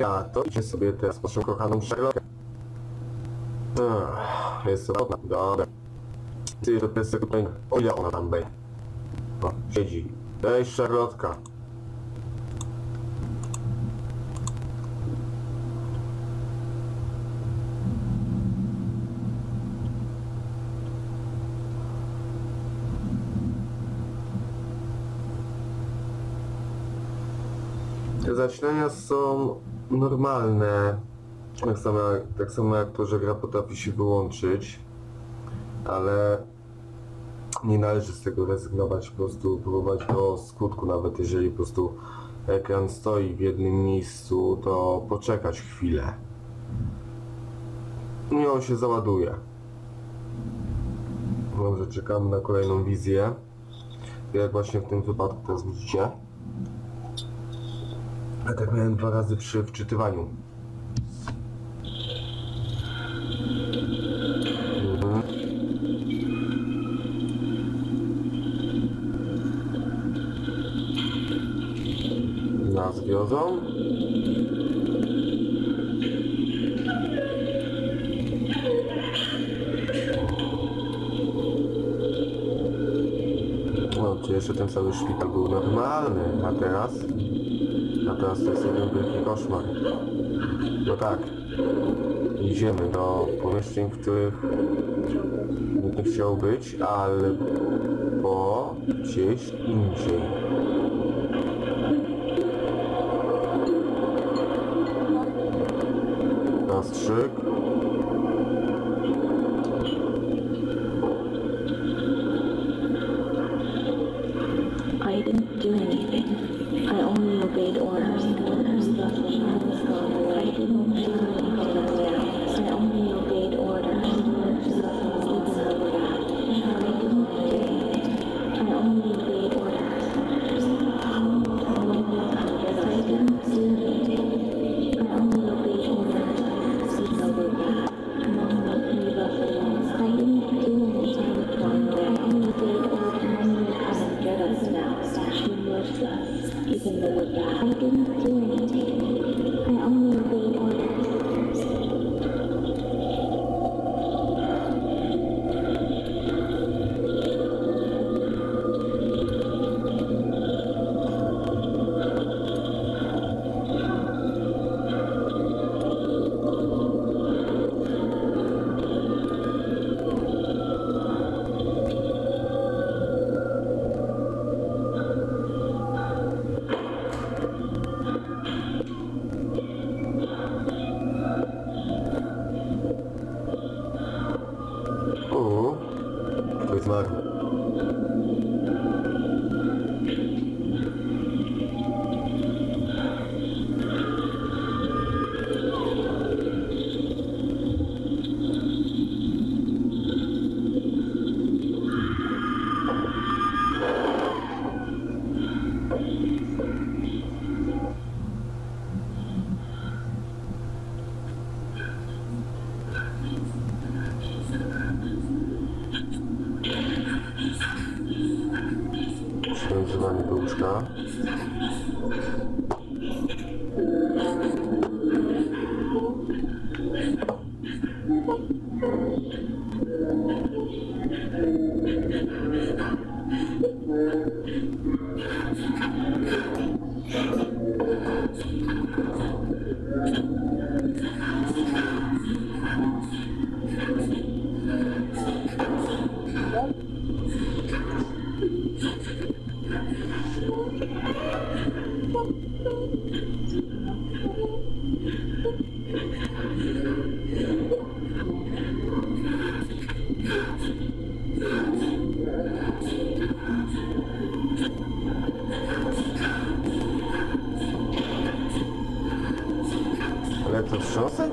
Ja to idzie sobie teraz po naszą kochaną Charlotte. Jest robotna, dobra. Ty to jest tutaj, o ile ona tam będzie. O, siedzi. Cześć, Charlotka. Te zasilania są normalne, tak samo jak to, że gra potrafi się wyłączyć, ale nie należy z tego rezygnować, po prostu próbować do skutku, nawet jeżeli po prostu ekran stoi w jednym miejscu, to poczekać chwilę i on się załaduje. Dobrze, czekamy na kolejną wizję, jak właśnie w tym wypadku teraz widzicie. A tak miałem 2 razy przy wczytywaniu. Nas wiozą. No, czy jeszcze ten cały szpital był normalny, a teraz to jest jeden wielki koszmar. No tak, idziemy do pomieszczeń, w których nikt nie chciał być, albo gdzieś indziej. Zastrzyk. I didn't do anything. I only obeyed orders. I didn't do anything. I only obeyed orders. I didn't do anything. I only obeyed orders. Even though it died, I didn't do anything. I only obeyed orders. Zmarł. Przywiązanie do łóżka. Elektrotrząsek?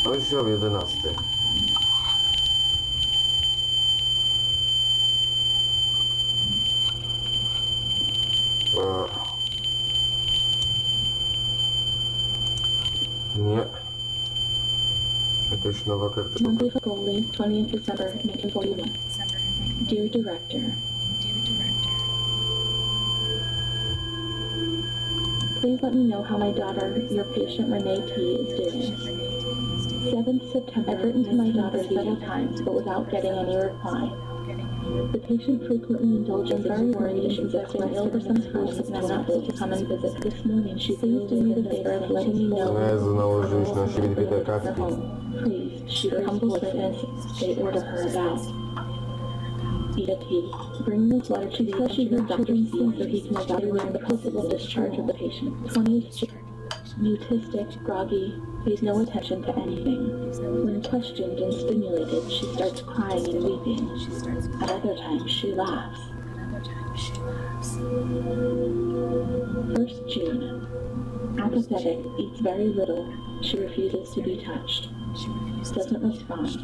Rozdział 11. Nie. Jakaś nowa karta. Monday, February 20th December 1941. Dear Director, please let me know how my daughter, your patient Renne T, is doing. 7th September, I've written to my daughter several times, but without getting any reply. The patient frequently indulges in very worried issues of being ill for some school sickness not able to come and visit. This morning, she please do me the favor of letting me know Jezu, nałożyłeś na siebie dwie te her kartki. home. Please, she humble witness, state order her about. Ida T. Bring this letter to the says she heard Dr. C so he can evaluate the possible discharge of the patient. 20th, mutistic, groggy, pays no attention to anything. When questioned and stimulated, she starts crying and weeping. At other times, she laughs. 1st June. Apathetic, eats very little. She refuses to be touched. Doesn't respond.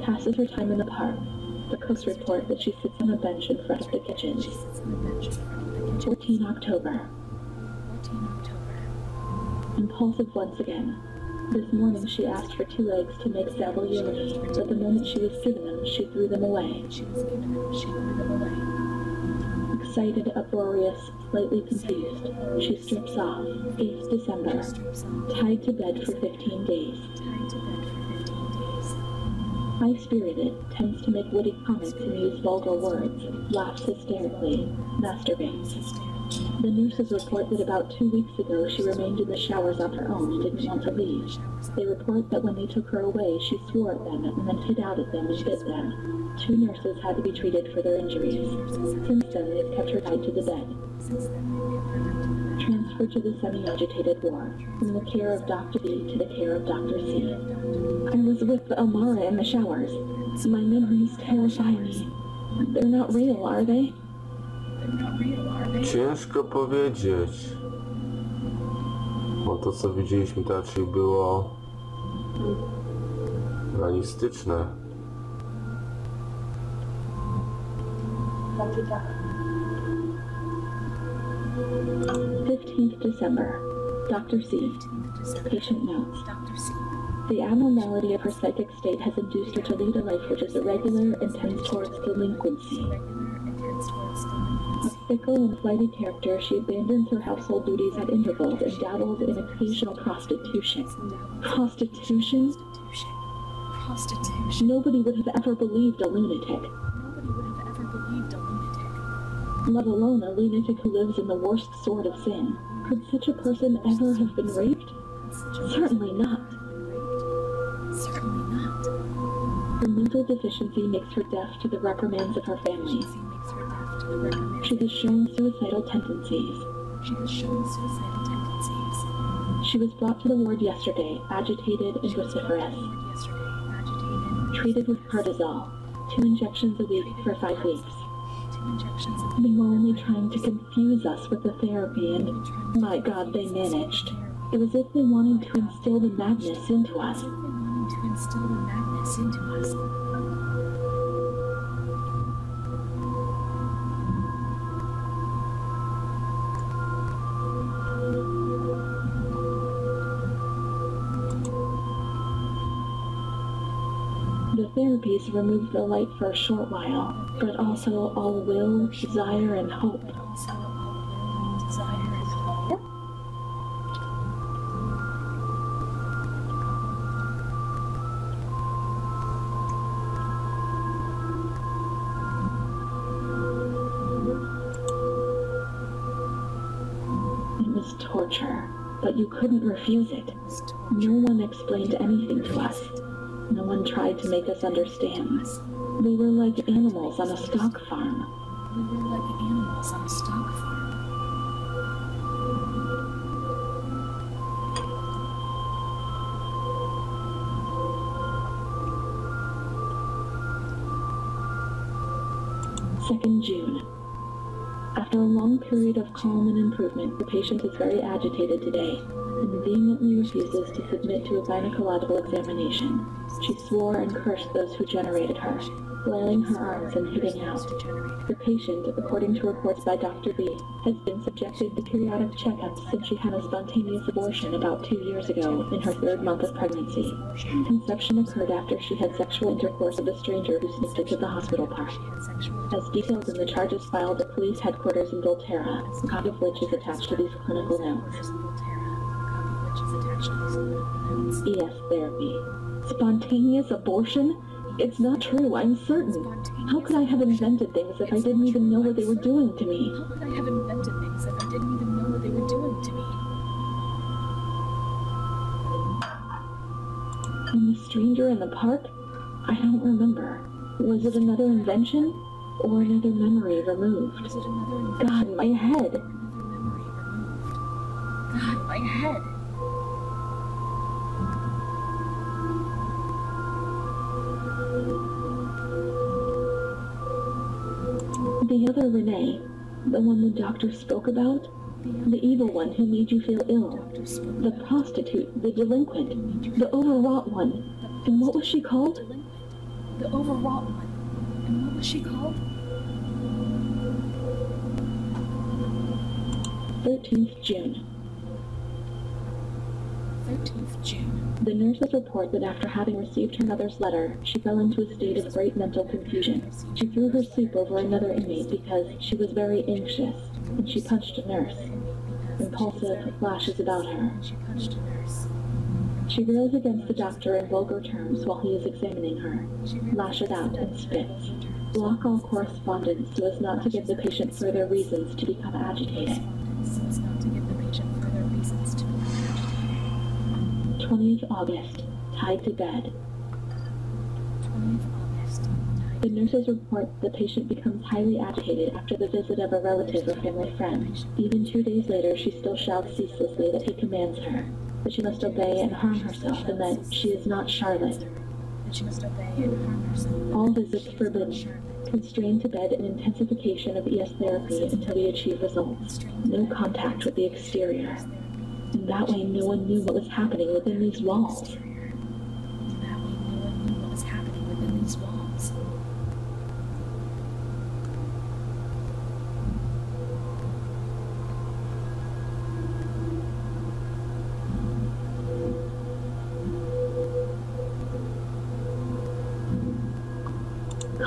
Passes her time in the park. The cooks report that she sits on a bench in front of the kitchen. 14 October. Impulsive once again. This morning she asked for 2 eggs to make zabouillon, but the moment she was given them, she threw them away. Excited, uproarious, slightly confused, she strips off. 8th December. Tied to bed for 15 days. High-spirited, tends to make witty comments and use vulgar words, laughs hysterically, masturbates. The nurses report that about 2 weeks ago she remained in the showers on her own and didn't want to leave. They report that when they took her away, she swore at them and then hit out at them and bit them. 2 nurses had to be treated for their injuries. Since then, they've kept her tied to the bed. Transferred to the semi-agitated ward, from the care of Dr. B to the care of Dr. C. I was with Elmara in the showers. My memories terrify me. They're not real, are they? Ciężko powiedzieć. Bo to co widzieliśmy to raczej było realistyczne. 15th December. Dr. C. Patient notes. The abnormality of her psychic state has induced her to lead a life which is irregular and tends towards delinquency. A fickle and flighty character, she abandons her household duties at intervals and dabbles in occasional prostitution. Prostitution? Nobody would have ever believed a lunatic. Let alone a lunatic who lives in the worst sort of sin. Could such a person ever have been raped? Certainly not. Her mental deficiency makes her deaf to the reprimands of her family. She has shown suicidal tendencies. She was brought to the ward yesterday, agitated and vociferous. Treated with cortisol, 2 injections a week for 5 weeks. They were only trying to confuse us with the therapy and, my God, they managed. It was as if they wanted to instill the madness into us. The therapies remove the light for a short while, but also all will, desire, and hope. It was torture, but you couldn't refuse it. No one explained anything to us. No one tried to make us understand. We were like animals on a stock farm. 2nd June. After a long period of calm and improvement, the patient is very agitated today. and vehemently refuses to submit to a gynecological examination. She swore and cursed those who generated her, flailing her arms and hitting out. The patient, according to reports by Dr. B, has been subjected to periodic checkups since she had a spontaneous abortion about 2 years ago in her 3rd month of pregnancy. Conception occurred after she had sexual intercourse with a stranger who sneaked into the hospital park. As detailed in the charges filed at police headquarters in Volterra, a copy of which is attached to these clinical notes. ES therapy. Spontaneous abortion? It's not true, I'm certain. How could I have invented things if I didn't even know what they were doing to me? How could I have invented things if I didn't even know what they were doing to me? And the stranger in the park? I don't remember. Was it another invention? Or another memory removed? Was it another invention? God, my head! Another memory removed. God, my head! The other Renne, the one the doctor spoke about, the evil one who made you feel ill, the prostitute, the delinquent, the overwrought one, and what was she called? The overwrought one. And what was she called? 13th June. 13th June. The nurses report that after having received her mother's letter, she fell into a state of great mental confusion. She threw her soup over another inmate because she was very anxious, and she punched a nurse. Impulsive flashes about her. She punched a nurse. She rails against the doctor in vulgar terms while he is examining her, lashes out and spits. Block all correspondence so as not to give the patient further reasons to become agitated. So as not to give the patient further reasons to become agitated. 20th August, tied to bed. 20th August. The nurses report the patient becomes highly agitated after the visit of a relative or family friend. Even 2 days later, she still shouts ceaselessly that he commands her, that she must obey and harm herself, and that she is not Charlotte. That she must obey and harm herself. All visits forbidden. Constrained to bed and intensification of ES therapy until we achieve results. No contact with the exterior. And that way no one knew what was happening within these walls. That way no one knew what was happening within these walls.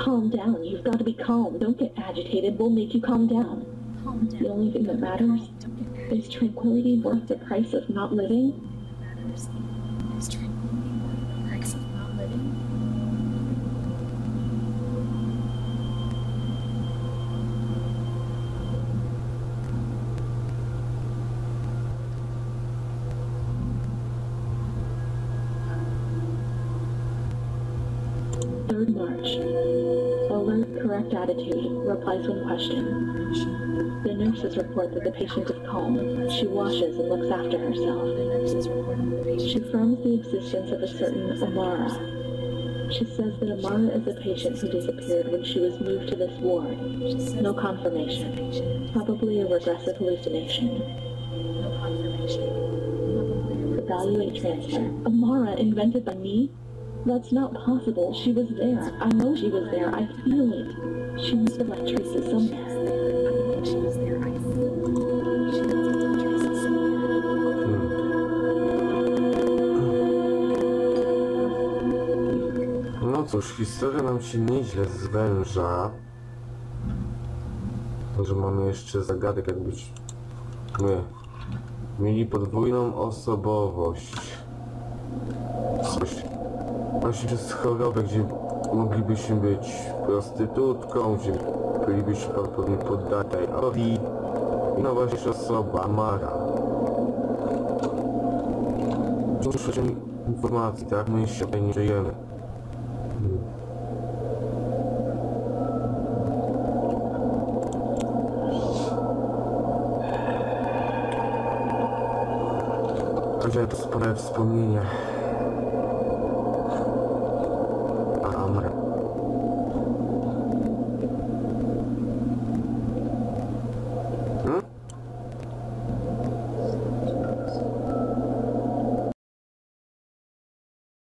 Calm down. You've got to be calm. Don't get agitated. We'll make you calm down. Calm down. The only thing that matters Don't get is tranquility worth the price of not living. matters. Is tranquility worth the price of not living? March. Alert, correct attitude, replies when questioned. The nurses report that the patient is calm. She washes and looks after herself. She affirms the existence of a certain Amara. She says that Amara is a patient who disappeared when she was moved to this ward. No confirmation. Probably a regressive hallucination. No confirmation. Evaluate transfer. Amara invented by me? That's not possible. She was there. I know she was there. I feel it. She must have left traces somewhere. She was there. I feel it. She must have left traces somewhere. No cóż, historia nam się nieźle zwęża. Może mamy jeszcze zagadek, jakbyśmy mieli podwójną osobowość. Coś. Właśnie przez chorobę, gdzie moglibyśmy być prostytutką, gdzie bylibyśmy prawdopodobnie poddani Arowi. I no właśnie osoba, Mara. Dużo informacji, tak? My się tutaj nie żyjemy. Także to wspaniałe wspomnienia.